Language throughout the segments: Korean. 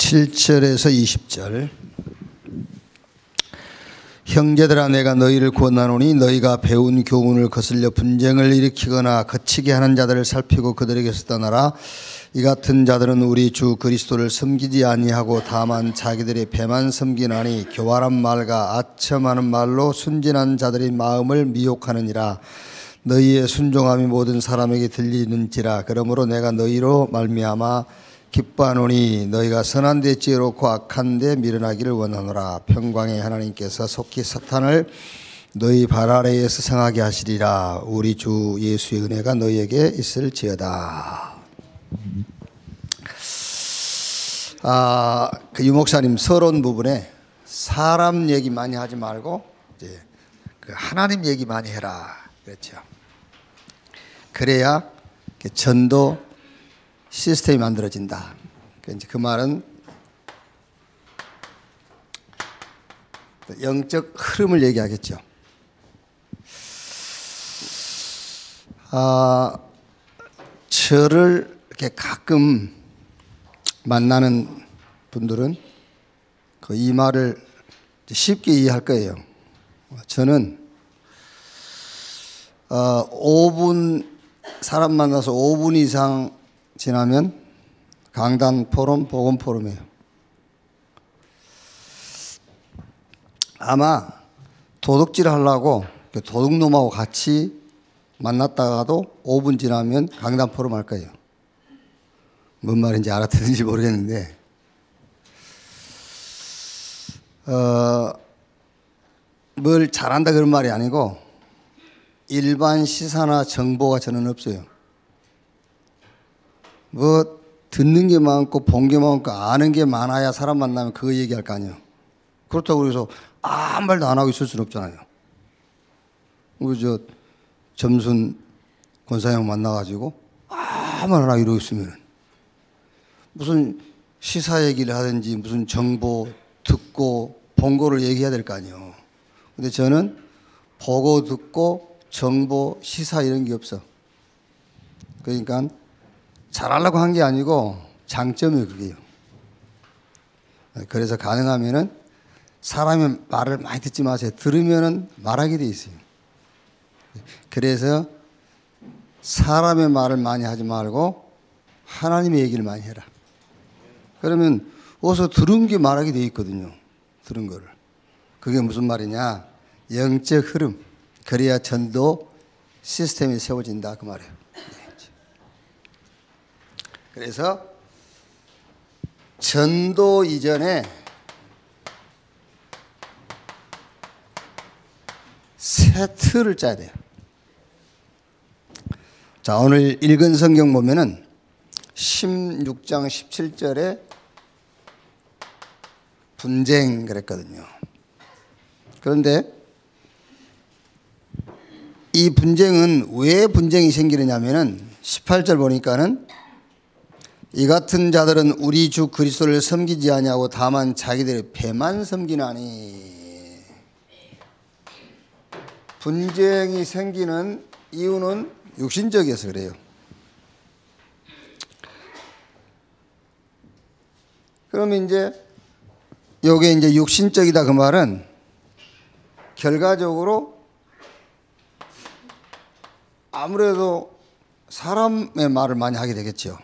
17절에서 20절. 형제들아, 내가 너희를 권하노니 너희가 배운 교훈을 거슬려 분쟁을 일으키거나 거치게 하는 자들을 살피고 그들에게서 떠나라. 이 같은 자들은 우리 주 그리스도를 섬기지 아니하고 다만 자기들의 배만 섬기나니 교활한 말과 아첨하는 말로 순진한 자들의 마음을 미혹하느니라. 너희의 순종함이 모든 사람에게 들리는지라. 그러므로 내가 너희로 말미암아 기뻐하노니 너희가 선한 데 지혜롭고 악한 데 미련하기를 원하노라. 평강의 하나님께서 속히 사탄을 너희 발 아래에서 상하게 하시리라. 우리 주 예수의 은혜가 너희에게 있을지어다. 그 유목사님 서론 부분에 사람 얘기 많이 하지 말고 이제 그 하나님 얘기 많이 해라 그랬죠. 그래야 전도 시스템이 만들어진다. 그 말은 영적 흐름을 얘기하겠죠. 저를 이렇게 가끔 만나는 분들은 이 말을 쉽게 이해할 거예요. 저는 5분 사람 만나서 5분 이상 지나면 강단 포럼, 복음 포럼이에요. 아마 도둑질 하려고 도둑놈하고 같이 만났다가도 5분 지나면 강단 포럼 할 거예요. 뭔 말인지 알아듣는지 모르겠는데, 뭘 잘한다 그런 말이 아니고 일반 시사나 정보가 저는 없어요. 뭐 듣는 게 많고 본 게 많고 아는 게 많아야 사람 만나면 그거 얘기할 거 아니에요. 그렇다고 그래서 아무 말도 안 하고 있을 수는 없잖아요. 점순 권사형 만나가지고 아무 말 안 하고 이러고 있으면 무슨 시사 얘기를 하든지 무슨 정보 듣고 본 거를 얘기해야 될 거 아니에요. 근데 저는 보고 듣고 정보 시사 이런 게 없어. 그러니까 잘하려고 한 게 아니고 장점이 그게요. 그래서 가능하면은 사람의 말을 많이 듣지 마세요. 들으면은 말하게 돼 있어요. 그래서 사람의 말을 많이 하지 말고 하나님의 얘기를 많이 해라. 그러면 어디서 들은 게 말하게 돼 있거든요. 들은 거를. 그게 무슨 말이냐? 영적 흐름. 그래야 전도 시스템이 세워진다 그 말이에요. 그래서 전도 이전에 새 틀을 짜야 돼요. 자, 오늘 읽은 성경 보면은 16장 17절에 분쟁 그랬거든요. 그런데 이 분쟁은 왜 분쟁이 생기느냐면은 18절 보니까는 이 같은 자들은 우리 주 그리스도를 섬기지 아니하고 다만 자기들의 배만 섬기나니. 분쟁이 생기는 이유는 육신적이어서 그래요. 그러면 이제 요게 이제 육신적이다 그 말은 결과적으로 아무래도 사람의 말을 많이 하게 되겠죠.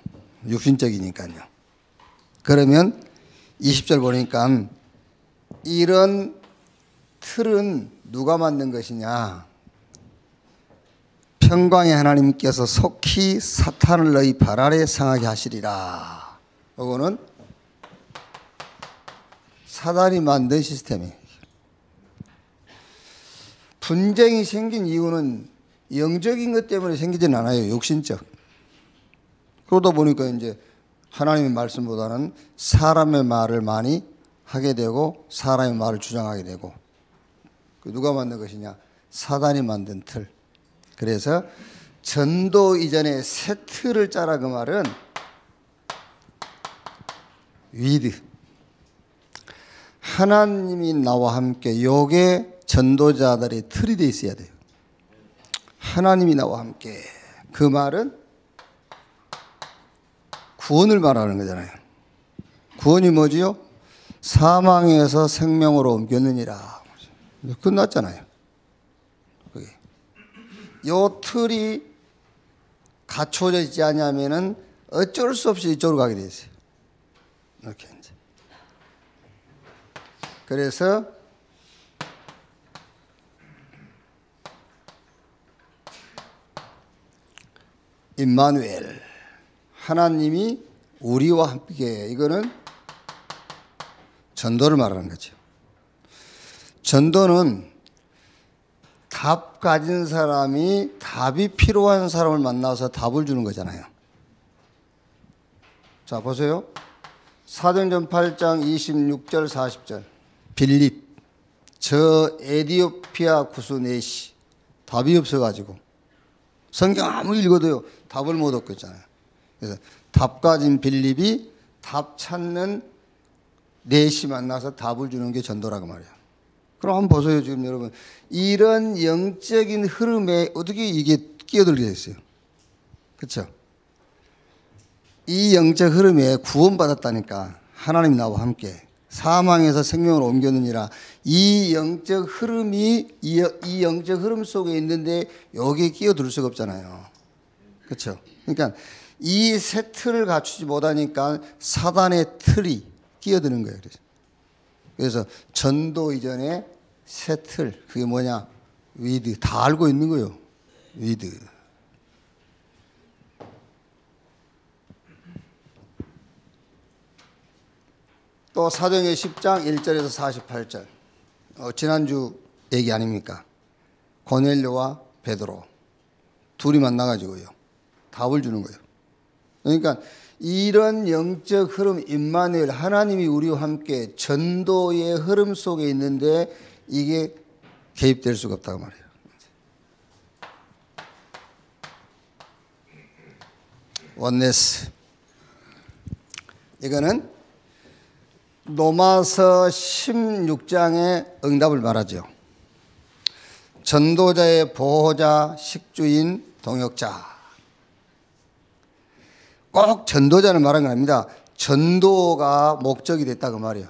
육신적이니까요. 그러면 20절 보니까 이런 틀은 누가 만든 것이냐? 평강의 하나님께서 속히 사탄을 너희 발 아래 상하게 하시리라. 이거는 사단이 만든 시스템이에요. 분쟁이 생긴 이유는 영적인 것 때문에 생기진 않아요. 육신적. 그러다 보니까 이제 하나님의 말씀보다는 사람의 말을 많이 하게 되고 사람의 말을 주장하게 되고. 누가 만든 것이냐? 사단이 만든 틀. 그래서 전도 이전에 새 틀을 짜라 그 말은 위드. 하나님이 나와 함께 요게 전도자들의 틀이 돼 있어야 돼요. 하나님이 나와 함께. 그 말은 구원을 말하는 거잖아요. 구원이 뭐지요? 사망에서 생명으로 옮겼느니라. 끝났잖아요. 요 틀이 갖춰져 있지 않냐면은 어쩔 수 없이 이쪽으로 가게 돼 있어요. 이렇게 이제. 그래서 임마누엘, 하나님이 우리와 함께, 이거는 전도를 말하는 거죠. 전도는 답 가진 사람이 답이 필요한 사람을 만나서 답을 주는 거잖아요. 자, 보세요. 사도행전 8장 26절 40절. 빌립, 저 에디오피아 구수 네시, 답이 없어가지고 성경 아무리 읽어도요 답을 못 얻고 있잖아요. 그래서 답 가진 빌립이 답 찾는 네시 만나서 답을 주는 게 전도라고 말이에요. 그럼 한번 보세요. 지금 여러분, 이런 영적인 흐름에 어떻게 이게 끼어들게 됐어요? 그렇죠? 이 영적 흐름에 구원받았다니까. 하나님 나와 함께 사망에서 생명으로 옮겼느니라. 이 영적 흐름이 이 영적 흐름 속에 있는데 여기에 끼어들 수가 없잖아요. 그렇죠? 그러니까 이 세 틀을 갖추지 못하니까 사단의 틀이 끼어드는 거예요. 그래서 전도 이전에 세 틀, 그게 뭐냐? 위드. 다 알고 있는 거예요. 위드. 또 사도행전 10장 1절에서 48절. 지난주 얘기 아닙니까? 고넬료와 베드로 둘이 만나가지고요 답을 주는 거예요. 그러니까 이런 영적 흐름, 임마누엘, 하나님이 우리와 함께 전도의 흐름 속에 있는데 이게 개입될 수가 없다고 말이에요. 원네스. 이거는 로마서 16장의 응답을 말하죠. 전도자의 보호자, 식주인, 동역자. 꼭 전도자를 말하는 건 아닙니다. 전도가 목적이 됐다고 말이에요.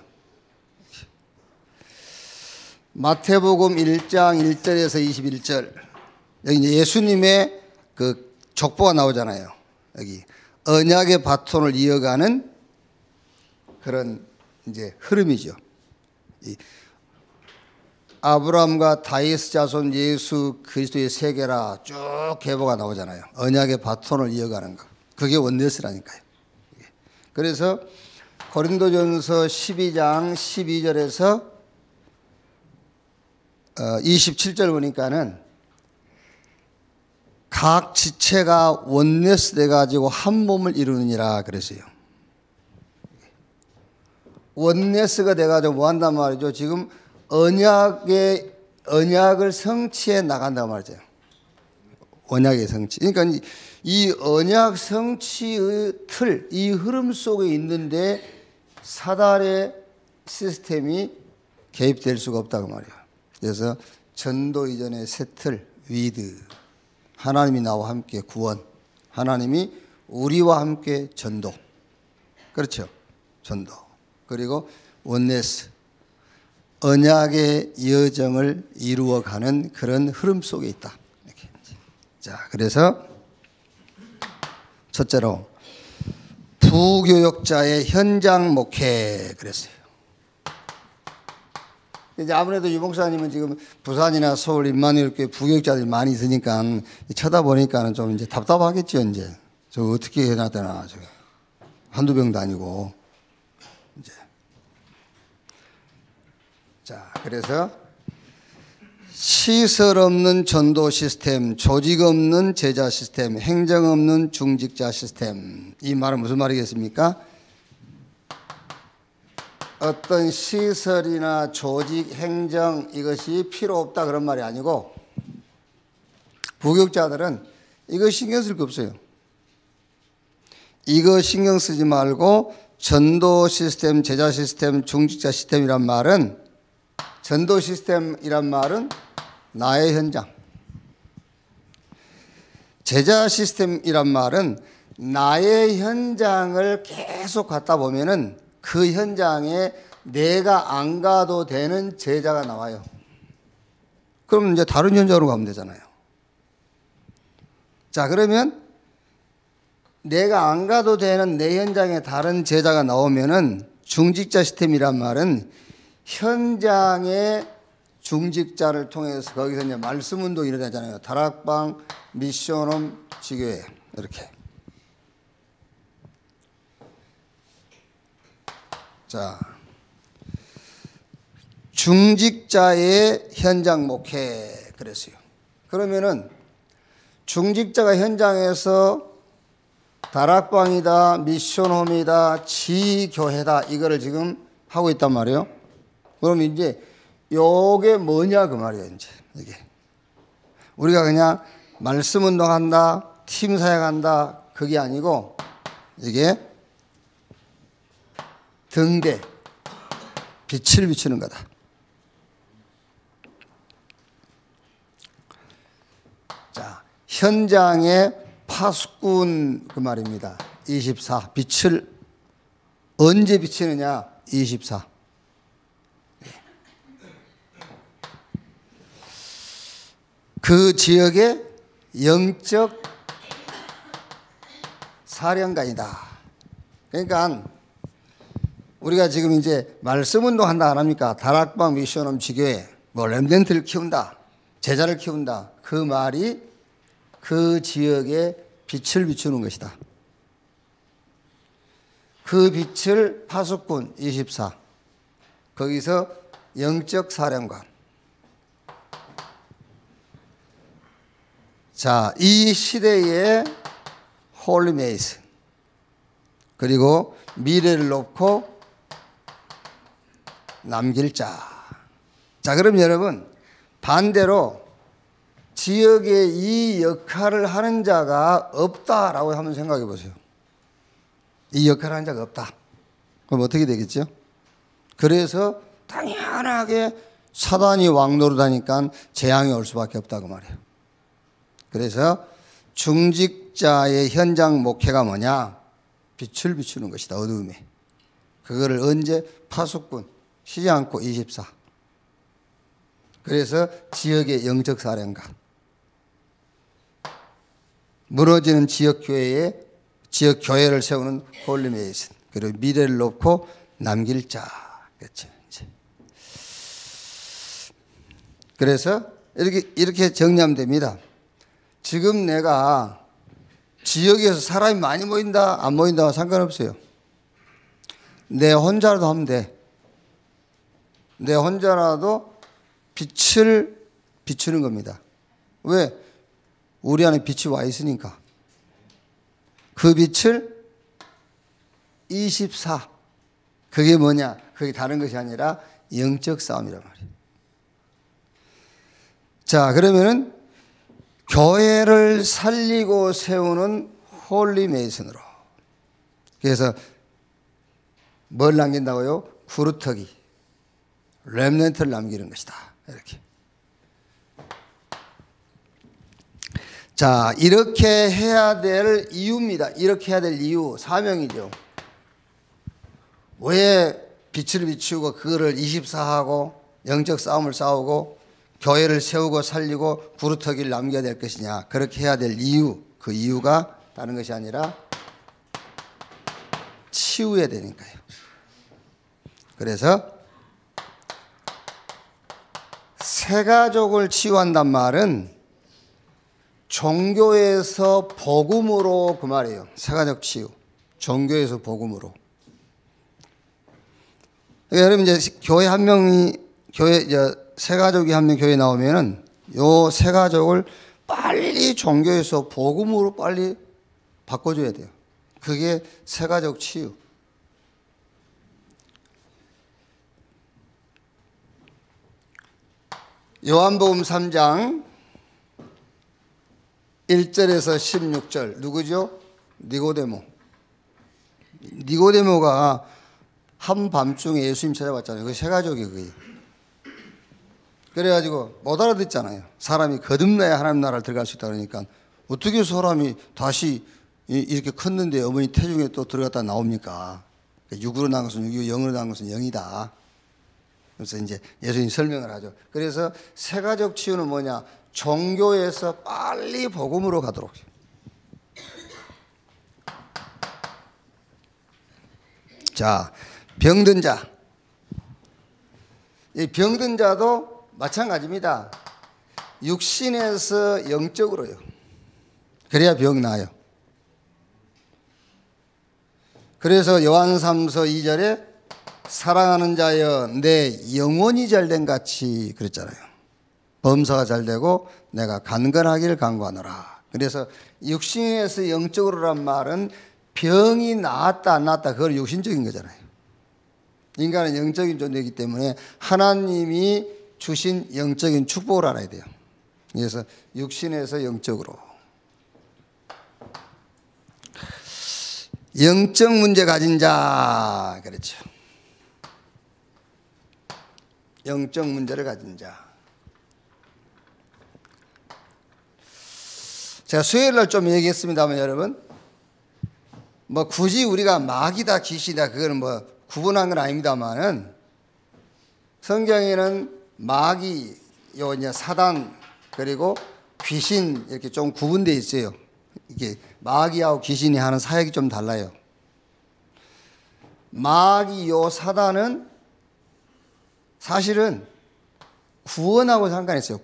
마태복음 1장 1절에서 21절. 여기 이제 예수님의 그 족보가 나오잖아요. 여기 언약의 바톤을 이어가는 그런 이제 흐름이죠. 이 아브라함과 다윗 자손 예수 그리스도의 세계라 쭉 계보가 나오잖아요. 언약의 바톤을 이어가는 거. 그게 원네스라니까요. 그래서 고린도전서 12장 12절에서 27절 보니까는 각 지체가 원네스 돼가지고 한 몸을 이루느니라 그랬어요. 원네스가 돼가지고 뭐 한단 말이죠? 지금 언약을 성취해 나간단 말이죠. 언약의 성취. 그러니까 이 언약 성취의 틀, 이 흐름 속에 있는데 사단의 시스템이 개입될 수가 없다고 말이에요. 그래서 전도 이전의 새 틀, 위드. 하나님이 나와 함께 구원. 하나님이 우리와 함께 전도. 그렇죠? 전도. 그리고 원네스. 언약의 여정을 이루어가는 그런 흐름 속에 있다. 이렇게. 자, 그래서 첫째로 부교역자의 현장 목회 그랬어요. 이제 아무래도 유 목사님은 지금 부산이나 서울 임마누엘교회 부교역자들이 많이 있으니까 쳐다보니까는 좀 이제 답답하겠죠. 이제 저 어떻게 해야 되나, 저 한두 병도 아니고 이제. 자, 그래서 시설 없는 전도 시스템, 조직 없는 제자 시스템, 행정 없는 중직자 시스템. 이 말은 무슨 말이겠습니까? 어떤 시설이나 조직, 행정 이것이 필요 없다 그런 말이 아니고 부교육자들은 이거 신경 쓸 거 없어요. 이거 신경 쓰지 말고 전도 시스템, 제자 시스템, 중직자 시스템이란 말은 전도 시스템이란 말은 나의 현장. 제자 시스템이란 말은 나의 현장을 계속 갖다 보면은 그 현장에 내가 안 가도 되는 제자가 나와요. 그럼 이제 다른 현장으로 가면 되잖아요. 자, 그러면 내가 안 가도 되는 내 현장에 다른 제자가 나오면은 중직자 시스템이란 말은 현장의 중직자를 통해서 거기서 이제 말씀 운동이 일어나잖아요. 다락방, 미션홈, 지교회 이렇게. 자, 중직자의 현장 목회 그랬어요. 그러면은 중직자가 현장에서 다락방이다, 미션홈이다, 지교회다 이거를 지금 하고 있단 말이에요. 그럼 이제 요게 뭐냐 그 말이에요. 이제 이게 우리가 그냥 말씀 운동한다, 팀 사역한다 그게 아니고 이게 등대 빛을 비추는 거다. 자, 현장의 파수꾼 그 말입니다. 24 빛을 언제 비치느냐 24. 그 지역의 영적 사령관이다. 그러니까 우리가 지금 이제 말씀 운동 한다 안 합니까? 다락방, 미션홈, 지교회, 뭐 렘넌트를 키운다, 제자를 키운다. 그 말이 그 지역에 빛을 비추는 것이다. 그 빛을 파수꾼 24. 거기서 영적 사령관. 자, 이 시대의 홀리 메이슨. 그리고 미래를 놓고 남길 자. 자, 그럼 여러분 반대로 지역에 이 역할을 하는 자가 없다라고 한번 생각해 보세요. 이 역할을 하는 자가 없다. 그럼 어떻게 되겠죠? 그래서 당연하게 사단이 왕노릇하니까 재앙이 올 수밖에 없다고 말해요. 그래서 중직자의 현장 목회가 뭐냐? 빛을 비추는 것이다. 어두움에. 그거를 언제? 파수꾼 쉬지 않고 24. 그래서 지역의 영적 사령관. 무너지는 지역 교회를 세우는 홀리 메이슨. 그리고 미래를 놓고 남길 자. 그렇죠. 그래서 이렇게 정리하면 됩니다. 지금 내가 지역에서 사람이 많이 모인다, 안 모인다와 상관없어요. 내 혼자라도 하면 돼. 내 혼자라도 빛을 비추는 겁니다. 왜? 우리 안에 빛이 와 있으니까. 그 빛을 24. 그게 뭐냐? 그게 다른 것이 아니라 영적 싸움이란 말이에요. 자, 그러면은 교회를 살리고 세우는 홀리 메이슨으로. 그래서 뭘 남긴다고요? 구루터기, 렘넌트를 남기는 것이다. 이렇게. 자, 이렇게 해야 될 이유입니다. 이렇게 해야 될 이유, 사명이죠. 왜 빛을 비추고 그거를 24하고 영적 싸움을 싸우고 교회를 세우고 살리고 구루터기를 남겨야 될 것이냐. 그렇게 해야 될 이유, 그 이유가 다른 것이 아니라 치유해야 되니까요. 그래서 새가족을 치유한단 말은 종교에서 복음으로 그 말이에요. 새가족 치유. 종교에서 복음으로. 여러분 이제 교회 한 명이 새가족이 한 명 교회에 나오면은 요 새가족을 빨리 종교에서 복음으로 빨리 바꿔줘야 돼요. 그게 새가족 치유. 요한복음 3장 1절에서 16절 누구죠? 니고데모. 니고데모가 한밤중에 예수님 찾아왔잖아요. 그 새가족이 그게. 그래가지고 못 알아듣잖아요. 사람이 거듭나야 하나님 나라를 들어갈 수 있다 그러니까 어떻게 사람이 다시 이렇게 컸는데 어머니 태중에 또 들어갔다 나옵니까? 육으로 난 것은 육이고 영으로 난 것은 영이다. 그래서 이제 예수님이 설명을 하죠. 그래서 세가족 치유는 뭐냐? 종교에서 빨리 복음으로 가도록. 자, 병든 자. 이 병든 자도 마찬가지입니다. 육신에서 영적으로요. 그래야 병 나요. 그래서 요한 3서 2절에 사랑하는 자여 내 영혼이 잘된 같이 그랬잖아요. 범사가 잘되고 내가 강건하길 간구하노라. 그래서 육신에서 영적으로란 말은 병이 나았다 안 나았다 그걸 육신적인 거잖아요. 인간은 영적인 존재이기 때문에 하나님이 주신 영적인 축복을 알아야 돼요. 그래서 육신에서 영적으로. 영적 문제 가진 자 그렇죠. 영적 문제를 가진 자. 제가 수요일 날 좀 얘기했습니다만 여러분 뭐 굳이 우리가 마귀다 귀신이다 그거는 뭐 구분한 건 아닙니다만은 성경에는 마귀, 요 이제 사단 그리고 귀신 이렇게 좀 구분되어 있어요. 이게 마귀하고 귀신이 하는 사역이 좀 달라요. 마귀 요 사단은 사실은 구원하고 상관이 있어요.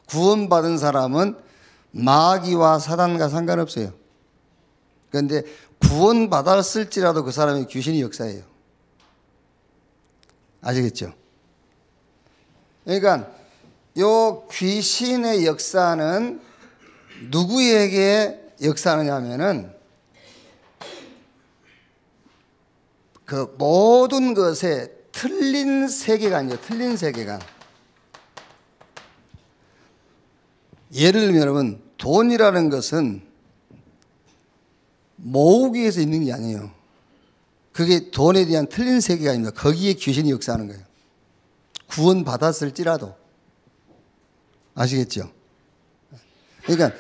구원받은 사람은 마귀와 사단과 상관없어요. 그런데 구원받았을지라도 그 사람이 귀신이 역사해요. 아시겠죠? 그러니까 요 귀신의 역사는 누구에게 역사하느냐 하면은 그 모든 것에 틀린 세계관이죠. 틀린 세계관. 예를 들면 여러분 돈이라는 것은 모으기 위해서 있는 게 아니에요. 그게 돈에 대한 틀린 세계관입니다. 거기에 귀신이 역사하는 거예요. 구원받았을지라도. 아시겠죠? 그러니까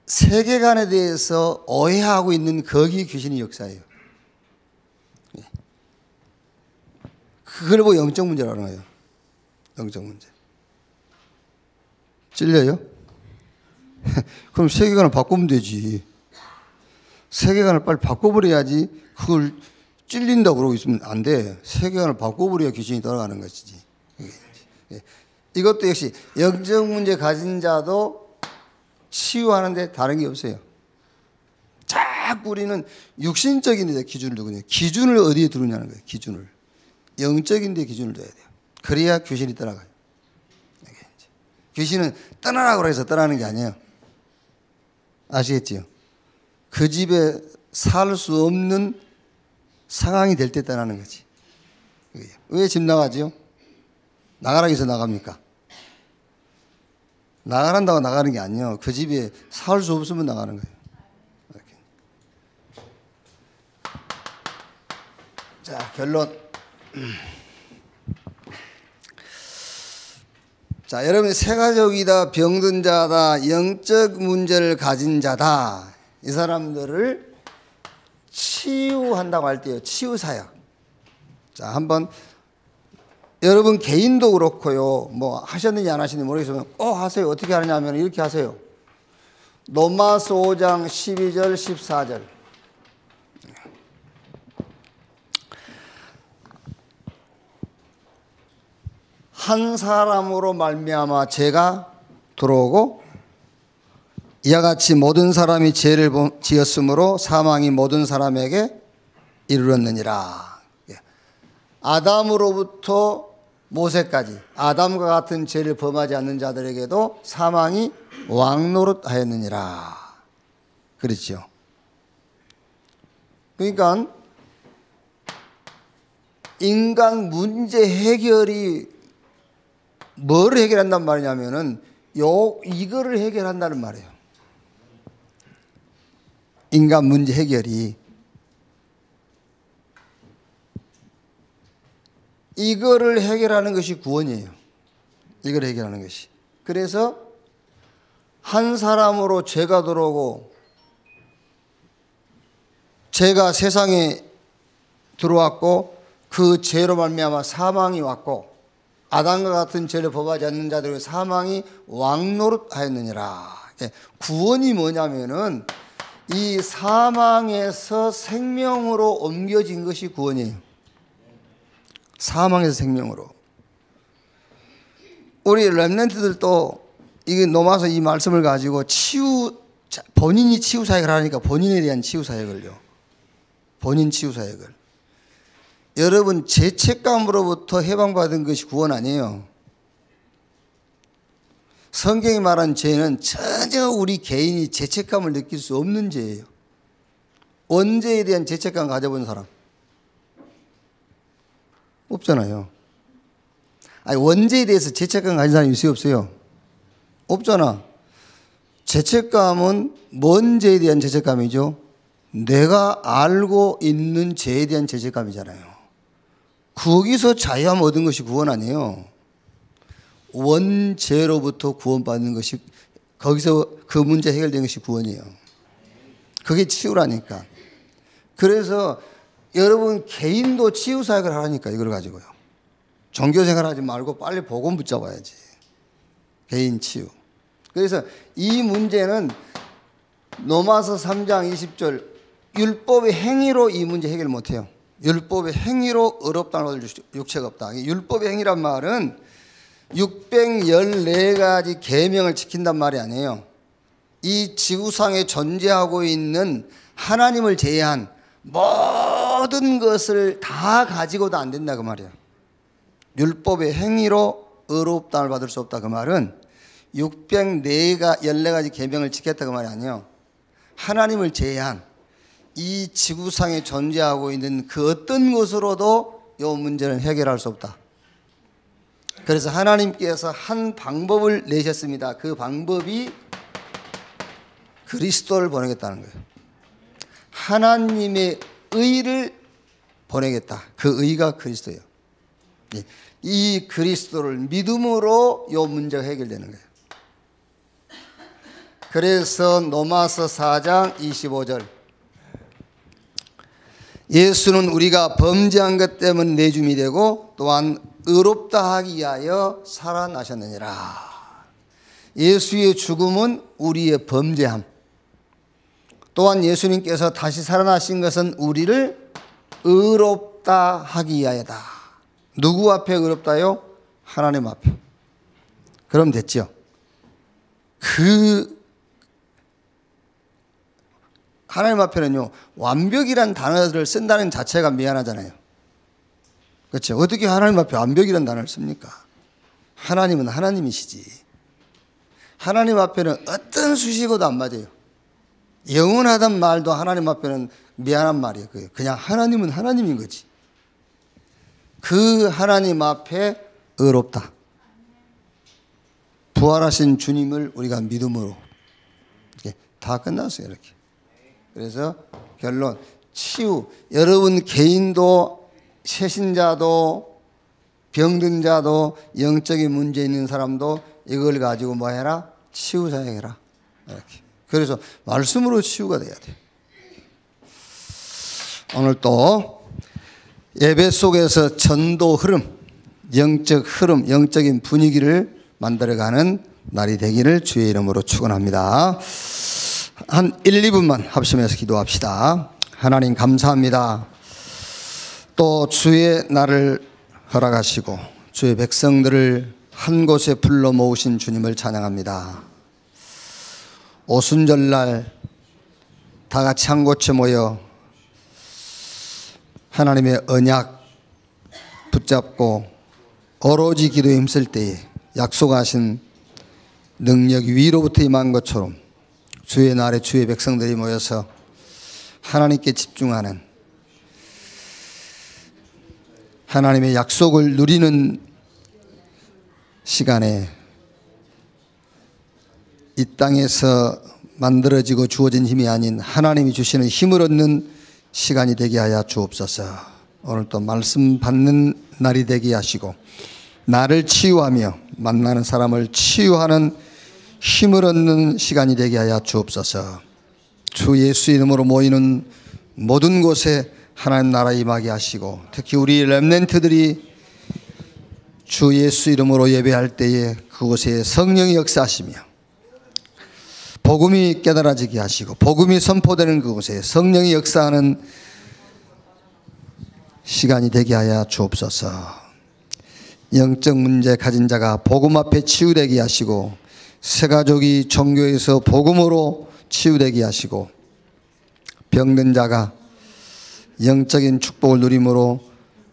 세계관에 대해서 오해하고 있는 거기에 귀신이 역사해요. 그걸 보고 영적 문제라는 거예요. 영적 문제. 찔려요? 그럼 세계관을 바꾸면 되지. 세계관을 빨리 바꿔버려야지. 그걸 찔린다고 그러고 있으면 안 돼. 세계관을 바꿔버려야 귀신이 돌아가는 것이지. 이것도 역시 영적 문제 가진 자도 치유하는데 다른 게 없어요. 자꾸 우리는 육신적인 데 기준을 두거든요. 기준을 어디에 두느냐는 거예요. 기준을. 영적인 데 기준을 둬야 돼요. 그래야 귀신이 떠나가요. 귀신은 떠나라고 해서 떠나는 게 아니에요. 아시겠지요? 그 집에 살 수 없는 상황이 될 때 떠나는 거지. 왜 집 나가지요? 나가라고 해서 나갑니까? 나가란다고 나가는 게 아니에요. 그 집에 살 수 없으면 나가는 거예요. 이렇게. 자, 결론. 자, 여러분이 세가족이다, 병든 자다, 영적 문제를 가진 자다. 이 사람들을 치유한다고 할 때요. 치유사역. 자, 한번 여러분 개인도 그렇고요. 뭐 하셨는지 안 하셨는지 모르겠지만 꼭 하세요. 어떻게 하느냐면 이렇게 하세요. 로마서 5장 12절 14절. 한 사람으로 말미암아 죄가 들어오고 이와 같이 모든 사람이 죄를 지었으므로 사망이 모든 사람에게 이르렀느니라. 아담으로부터 모세까지 아담과 같은 죄를 범하지 않는 자들에게도 사망이 왕노릇하였느니라. 그렇죠. 그러니까 인간 문제 해결이 뭐를 해결한단 말이냐면은 이거를 해결한다는 말이에요. 인간 문제 해결이 이거를 해결하는 것이 구원이에요. 이걸 해결하는 것이. 그래서 한 사람으로 죄가 들어오고 죄가 세상에 들어왔고 그 죄로 말미암아 사망이 왔고 아담과 같은 죄를 범하지 않는 자들의 사망이 왕노릇하였느니라. 구원이 뭐냐면은 이 사망에서 생명으로 옮겨진 것이 구원이에요. 사망에서 생명으로. 우리 렘넌트들도 이게 넘어서 이 말씀을 가지고 본인이 치유사역을 하니까 본인에 대한 치유사역을요. 본인 치유사역을. 여러분 죄책감으로부터 해방받은 것이 구원 아니에요. 성경이 말한 죄는 전혀 우리 개인이 죄책감을 느낄 수 없는 죄예요. 원죄에 대한 죄책감 가져본 사람 없잖아요. 아니, 원죄에 대해서 죄책감 가진 사람이 있어요, 없어요? 없잖아. 죄책감은 뭔 죄에 대한 죄책감이죠? 내가 알고 있는 죄에 대한 죄책감이잖아요. 거기서 자유함 얻은 것이 구원 아니에요. 원죄로부터 구원받는 것이, 거기서 그 문제 해결된 것이 구원이에요. 그게 치유라니까. 그래서 여러분 개인도 치유사역을 하라니까, 이걸 가지고요. 종교생활 하지 말고 빨리 복음 붙잡아야지. 개인 치유. 그래서 이 문제는 로마서 3장 20절 율법의 행위로 이 문제 해결 못해요. 율법의 행위로 의롭다는 얻을 육체가 없다. 율법의 행위란 말은 614가지 계명을 지킨단 말이 아니에요. 이 지구상에 존재하고 있는 하나님을 제외한 모든 것을 다 가지고도 안 된다 그 말이에요. 율법의 행위로 의롭다를 받을 수 없다 그 말은 614가지 계명을 지켰다 그 말이 아니에요. 하나님을 제외한 이 지구상에 존재하고 있는 그 어떤 것으로도 이 문제는 해결할 수 없다. 그래서 하나님께서 한 방법을 내셨습니다. 그 방법이 그리스도를 보내겠다는 거예요. 하나님의 의를 보내겠다. 그 의가 그리스도예요. 이 그리스도를 믿음으로 이 문제가 해결되는 거예요. 그래서 로마서 4장 25절 예수는 우리가 범죄한 것 때문에 내줌이 되고 또한 의롭다 하기 위하여 살아나셨느니라. 예수의 죽음은 우리의 범죄함, 또한 예수님께서 다시 살아나신 것은 우리를 의롭다 하기 위하여다. 누구 앞에 의롭다요? 하나님 앞에. 그럼 됐죠. 하나님 앞에는요, 완벽이란 단어를 쓴다는 자체가 미안하잖아요. 그렇죠? 어떻게 하나님 앞에 완벽이란 단어를 씁니까? 하나님은 하나님이시지. 하나님 앞에는 어떤 수식어도 안 맞아요. 영원하단 말도 하나님 앞에는 미안한 말이에요. 그냥 하나님은 하나님인 거지. 그 하나님 앞에 의롭다. 부활하신 주님을 우리가 믿음으로. 이렇게 다 끝났어요, 이렇게. 그래서 결론, 치유. 여러분 개인도 새신자도 병든 자도 영적인 문제 있는 사람도 이걸 가지고 뭐 해라? 치유 사역해라. 이렇게. 그래서 말씀으로 치유가 돼야 돼. 오늘 또 예배 속에서 전도 흐름, 영적 흐름, 영적인 분위기를 만들어가는 날이 되기를 주의 이름으로 축원합니다. 한 1, 2분만 합심해서 기도합시다. 하나님 감사합니다. 또 주의 날을 허락하시고 주의 백성들을 한 곳에 불러 모으신 주님을 찬양합니다. 오순절날 다 같이 한 곳에 모여 하나님의 언약 붙잡고 오로지 기도에 힘쓸 때에 약속하신 능력이 위로부터 임한 것처럼 주의 날에 주의 백성들이 모여서 하나님께 집중하는, 하나님의 약속을 누리는 시간에 이 땅에서 만들어지고 주어진 힘이 아닌 하나님이 주시는 힘을 얻는 시간이 되게 하여 주옵소서. 오늘 또 말씀 받는 날이 되게 하시고 나를 치유하며 만나는 사람을 치유하는 힘을 얻는 시간이 되게 하여 주옵소서. 주 예수 이름으로 모이는 모든 곳에 하나님 나라 임하게 하시고, 특히 우리 렘넌트들이 주 예수 이름으로 예배할 때에 그곳에 성령이 역사하시며 복음이 깨달아지게 하시고 복음이 선포되는 그곳에 성령이 역사하는 시간이 되게 하여 주옵소서. 영적 문제 가진 자가 복음 앞에 치유되게 하시고 새가족이 종교에서 복음으로 치유되게 하시고 병든 자가 영적인 축복을 누림으로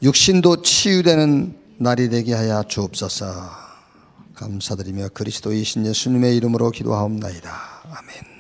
육신도 치유되는 날이 되게 하여 주옵소서. 감사드리며 그리스도이신 예수님의 이름으로 기도하옵나이다. 아멘.